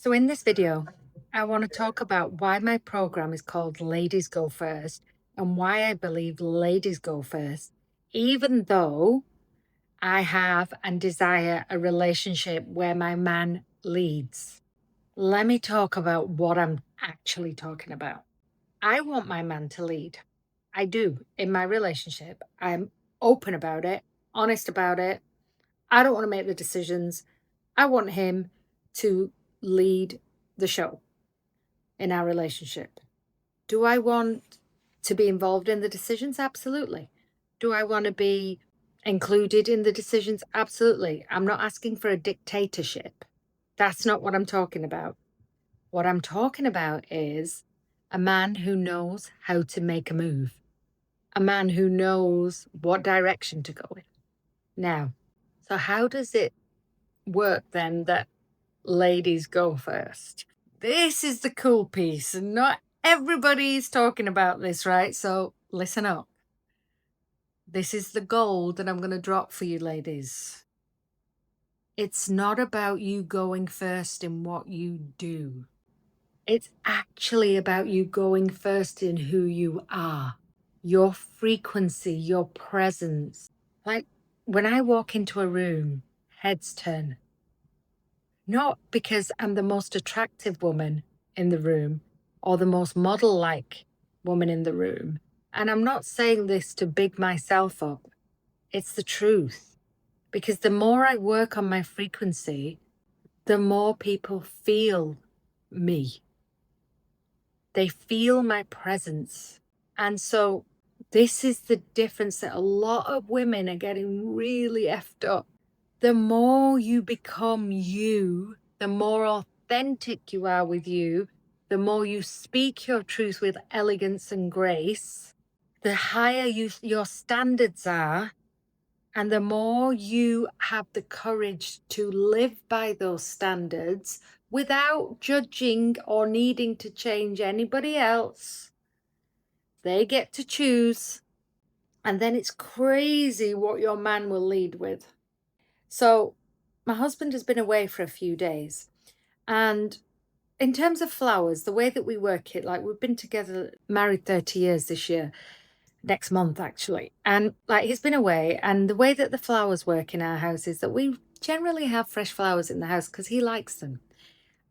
So in this video, I want to talk about why my program is called Ladies Go First and why I believe ladies go first, even though I have and desire a relationship where my man leads. Let me talk about what I'm actually talking about. I want my man to lead. I do in my relationship. I'm open about it, honest about it. I don't want to make the decisions. I want him to lead the show in our relationship. Do I want to be involved in the decisions? Absolutely. Do I want to be included in the decisions? Absolutely. I'm not asking for a dictatorship. That's not what I'm talking about. What I'm talking about is a man who knows how to make a move, a man who knows what direction to go in. Now, so how does it work then that ladies go first? This is the cool piece, and not everybody's talking about this, right? So listen up. This is the gold that I'm going to drop for you, ladies. It's not about you going first in what you do. It's actually about you going first in who you are, your frequency, your presence. Like when I walk into a room, heads turn. Not because I'm the most attractive woman in the room or the most model-like woman in the room. And I'm not saying this to big myself up. It's the truth. Because the more I work on my frequency, the more people feel me. They feel my presence. And so this is the difference that a lot of women are getting really effed up. The more you become you, the more authentic you are with you, the more you speak your truth with elegance and grace, the higher your standards are, and the more you have the courage to live by those standards without judging or needing to change anybody else. They get to choose. And then it's crazy what your man will lead with. So my husband has been away for a few days. And in terms of flowers, the way that we work it, like we've been together, married 30 years this year, next month actually. And like he's been away. And the way that the flowers work in our house is that we generally have fresh flowers in the house because he likes them.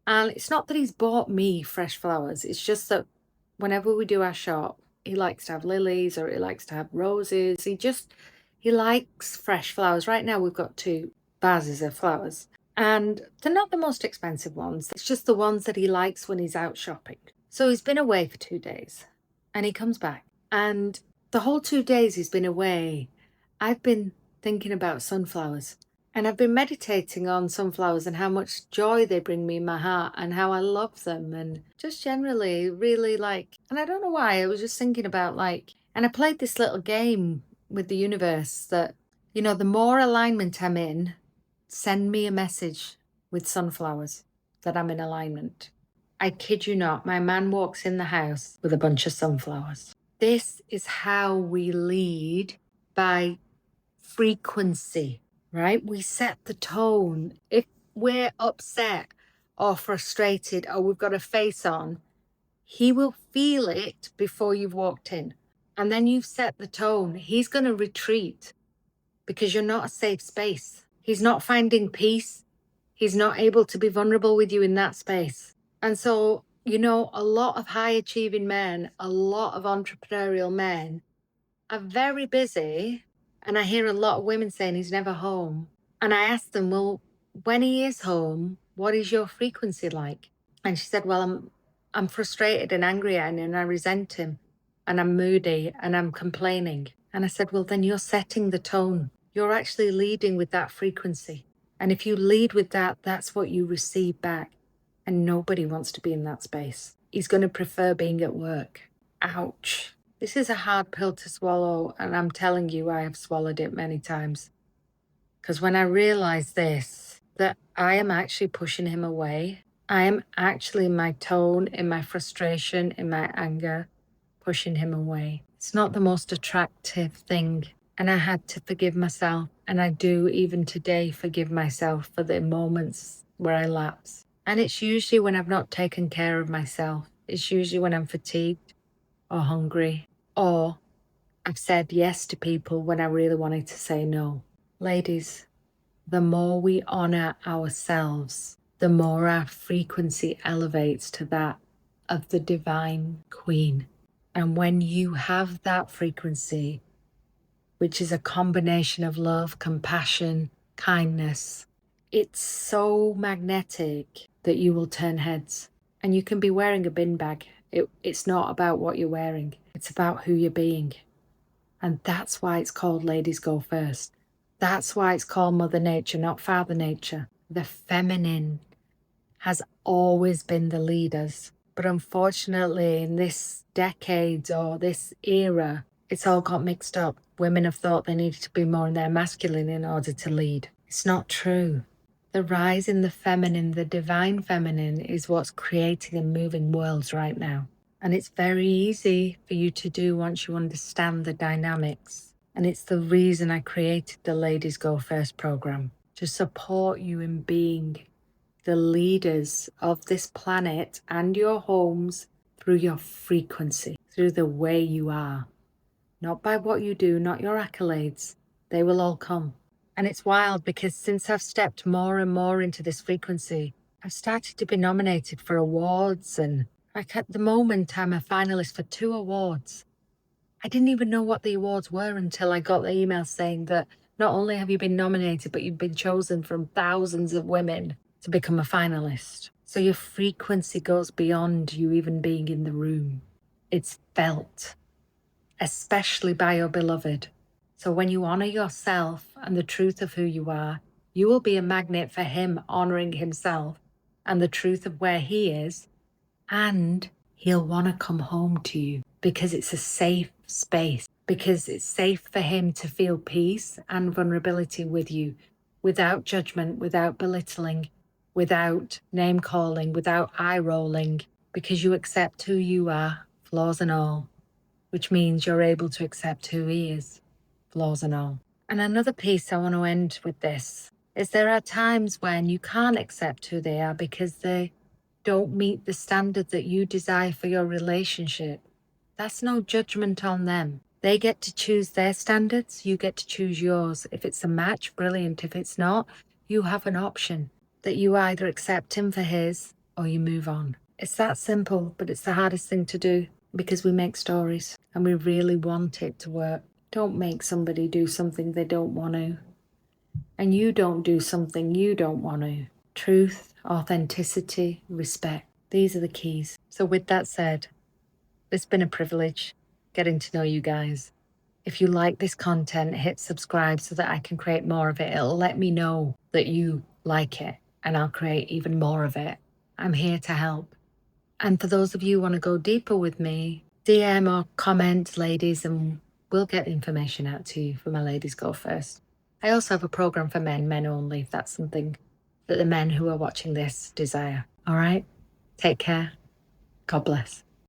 And it's not that he's bought me fresh flowers. It's just that whenever we do our shop, he likes to have lilies or he likes to have roses. He likes fresh flowers. Right now we've got 2 vases of flowers. And they're not the most expensive ones. It's just the ones that he likes when he's out shopping. So he's been away for 2 days and he comes back. And the whole 2 days he's been away, I've been thinking about sunflowers. And I've been meditating on sunflowers and how much joy they bring me in my heart and how I love them and just generally really like, and I don't know why, I was just thinking about like, and I played this little game with the universe that, you know, the more alignment I'm in, send me a message with sunflowers that I'm in alignment. I kid you not, my man walks in the house with a bunch of sunflowers. This is how we lead, by frequency, right? We set the tone. If we're upset or frustrated or we've got a face on, he will feel it before you've walked in. And then you've set the tone. He's going to retreat because you're not a safe space. He's not finding peace. He's not able to be vulnerable with you in that space. And so, you know, a lot of high achieving men, a lot of entrepreneurial men are very busy. And I hear a lot of women saying he's never home. And I asked them, well, when he is home, what is your frequency like? And she said, well, I'm frustrated and angry at him and I resent him and I'm moody and I'm complaining. And I said, well, then you're setting the tone. You're actually leading with that frequency. And if you lead with that, that's what you receive back. And nobody wants to be in that space. He's going to prefer being at work. Ouch. This is a hard pill to swallow, and I'm telling you, I have swallowed it many times. Because when I realized this, that I am actually pushing him away, I am actually in my tone, in my frustration, in my anger, pushing him away. It's not the most attractive thing. And I had to forgive myself. And I do even today forgive myself for the moments where I lapse. And it's usually when I've not taken care of myself. It's usually when I'm fatigued or hungry, or I've said yes to people when I really wanted to say no. Ladies, the more we honor ourselves, the more our frequency elevates to that of the divine queen. And when you have that frequency, which is a combination of love, compassion, kindness, it's so magnetic that you will turn heads. And you can be wearing a bin bag. It's not about what you're wearing. It's about who you're being. And that's why it's called Ladies Go First. That's why it's called Mother Nature, not Father Nature. The feminine has always been the leaders. But unfortunately, in this decade or this era, it's all got mixed up. Women have thought they needed to be more in their masculine in order to lead. It's not true. The rise in the feminine, the divine feminine, is what's creating and moving worlds right now. And it's very easy for you to do once you understand the dynamics. And it's the reason I created the Ladies Go First program, to support you in being the leaders of this planet and your homes through your frequency, through the way you are. Not by what you do, not your accolades. They will all come. And it's wild because since I've stepped more and more into this frequency, I've started to be nominated for awards, and like at the moment I'm a finalist for 2 awards. I didn't even know what the awards were until I got the email saying that not only have you been nominated, but you've been chosen from thousands of women to become a finalist. So your frequency goes beyond you even being in the room. It's felt, especially by your beloved. So when you honor yourself and the truth of who you are, you will be a magnet for him honoring himself and the truth of where he is, and he'll want to come home to you because it's a safe space, because it's safe for him to feel peace and vulnerability with you without judgment, without belittling, without name calling, without eye rolling, because you accept who you are, flaws and all, which means you're able to accept who he is, flaws and all. And another piece I want to end with this is there are times when you can't accept who they are because they don't meet the standard that you desire for your relationship. That's no judgment on them. They get to choose their standards, you get to choose yours. If it's a match, brilliant. If it's not, you have an option that you either accept him for his or you move on. It's that simple, but it's the hardest thing to do because we make stories and we really want it to work. Don't make somebody do something they don't want to. And you don't do something you don't want to. Truth, authenticity, respect. These are the keys. So with that said, it's been a privilege getting to know you guys. If you like this content, hit subscribe so that I can create more of it. It'll let me know that you like it and I'll create even more of it. I'm here to help. And for those of you who want to go deeper with me, DM or comment, ladies, and we'll get information out to you for my Ladies Go First. I also have a program for men only, if that's something that the men who are watching this desire. All right? Take care. God bless.